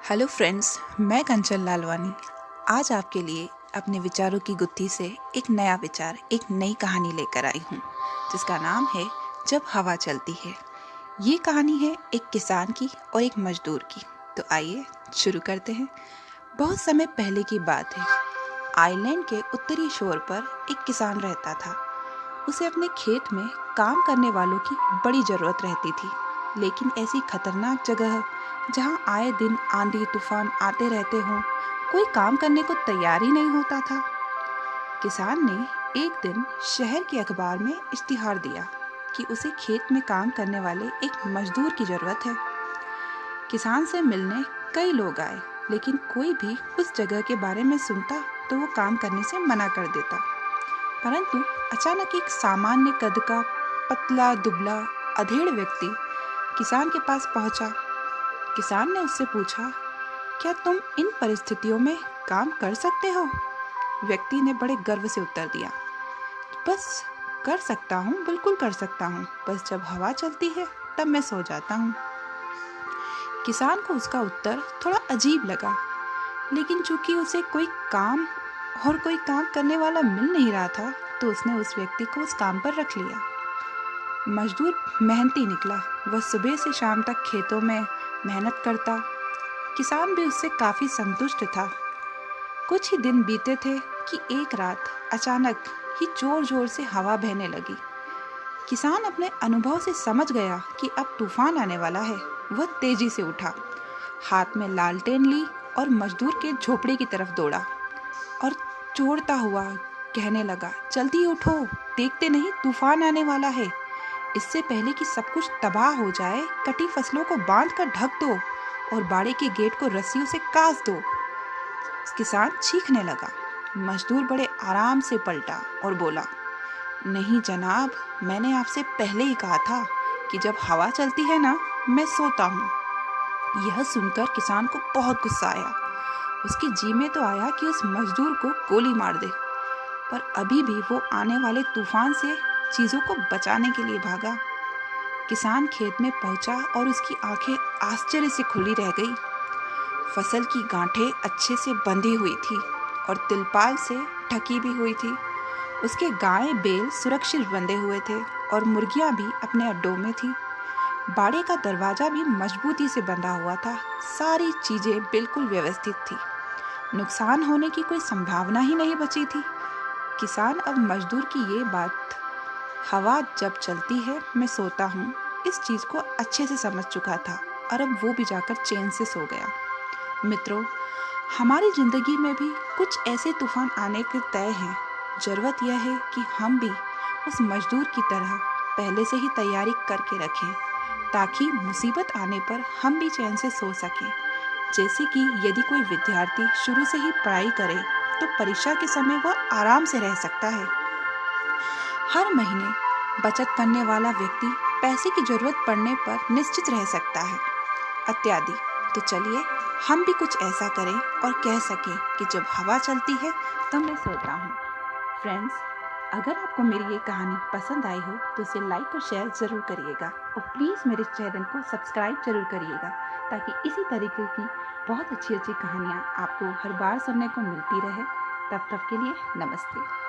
Hello friends, मैं कंचन लालवानी आज आपके लिए अपने विचारों की गुत्थी से एक नया विचार, एक नई कहानी लेकर आई हूँ जिसका नाम है जब हवा चलती है। ये कहानी है एक किसान की और एक मजदूर की। तो आइए शुरू करते हैं। बहुत समय पहले की बात है। आइलैंड के उत्तरी छोर पर एक किसान रहता था। उसे अपने खेत में काम करने वालों की बड़ी ज़रूरत रहती थी, लेकिन ऐसी खतरनाक जगह जहाँ आए दिन आंधी तूफान आते रहते हों, कोई काम करने को तैयार ही नहीं होता था। किसान ने एक दिन शहर के अखबार में इश्तिहार दिया कि उसे खेत में काम करने वाले एक मजदूर की ज़रूरत है। किसान से मिलने कई लोग आए, लेकिन कोई भी उस जगह के बारे में सुनता तो वो काम करने से मना कर देता। परंतु अचानक एक सामान्य कद का पतला दुबला अधेड़ व्यक्ति किसान के पास पहुंचा। किसान ने उससे पूछा, क्या तुम इन परिस्थितियों में काम कर सकते हो? व्यक्ति ने बड़े गर्व से उत्तर दिया, बस कर सकता हूँ, बिल्कुल कर सकता हूँ, बस जब हवा चलती है तब मैं सो जाता हूँ। किसान को उसका उत्तर थोड़ा अजीब लगा, लेकिन चूंकि उसे कोई काम करने वाला मिल नहीं रहा था, तो उसने उस व्यक्ति को उस काम पर रख लिया। मजदूर मेहनती निकला। वह सुबह से शाम तक खेतों में मेहनत करता। किसान भी उससे काफ़ी संतुष्ट था। कुछ ही दिन बीते थे कि एक रात अचानक ही जोर जोर से हवा बहने लगी। किसान अपने अनुभव से समझ गया कि अब तूफान आने वाला है। वह तेजी से उठा, हाथ में लालटेन ली और मजदूर के झोपड़े की तरफ दौड़ा और चोरता हुआ कहने लगा, जल्दी उठो, देखते नहीं तूफान आने वाला है। इससे पहले कि सब कुछ तबाह हो जाए, कटी फसलों को बांध कर ढक दो और बाड़े के गेट को रस्सियों से कास दो। किसान चीखने लगा। मजदूर बड़े आराम से पलटा और बोला, नहीं जनाब, मैंने आपसे पहले ही कहा था कि जब हवा चलती है ना, मैं सोता हूँ। यह सुनकर किसान को बहुत गुस्सा आया। उसके जी में तो आया कि उस मजदूर को गोली मार दे, पर अभी भी वो आने वाले तूफान से चीज़ों को बचाने के लिए भागा। किसान खेत में पहुंचा और उसकी आंखें आश्चर्य से खुली रह गई। फसल की गांठें अच्छे से बंधी हुई थी और तिलपाल से ढकी भी हुई थी। उसके गाय बैल सुरक्षित बंधे हुए थे और मुर्गियां भी अपने अड्डों में थी। बाड़े का दरवाजा भी मजबूती से बंधा हुआ था। सारी चीजें बिल्कुल व्यवस्थित थी। नुकसान होने की कोई संभावना ही नहीं बची थी। किसान अब मजदूर की ये बात, हवा जब चलती है मैं सोता हूँ, इस चीज़ को अच्छे से समझ चुका था और अब वो भी जाकर चैन से सो गया। मित्रों, हमारी ज़िंदगी में भी कुछ ऐसे तूफान आने के तय हैं। ज़रूरत यह है कि हम भी उस मजदूर की तरह पहले से ही तैयारी करके रखें, ताकि मुसीबत आने पर हम भी चैन से सो सकें। जैसे कि यदि कोई विद्यार्थी शुरू से ही पढ़ाई करे, तो परीक्षा के समय वह आराम से रह सकता है। हर महीने बचत करने वाला व्यक्ति पैसे की जरूरत पड़ने पर निश्चित रह सकता है, इत्यादि। तो चलिए हम भी कुछ ऐसा करें और कह सकें कि जब हवा चलती है तब मैं सोता हूँ। फ्रेंड्स, अगर आपको मेरी ये कहानी पसंद आई हो तो इसे लाइक और शेयर ज़रूर करिएगा और प्लीज़ मेरे चैनल को सब्सक्राइब ज़रूर करिएगा, ताकि इसी तरीके की बहुत अच्छी अच्छी कहानियाँ आपको हर बार सुनने को मिलती रहे। तब तक के लिए नमस्ते।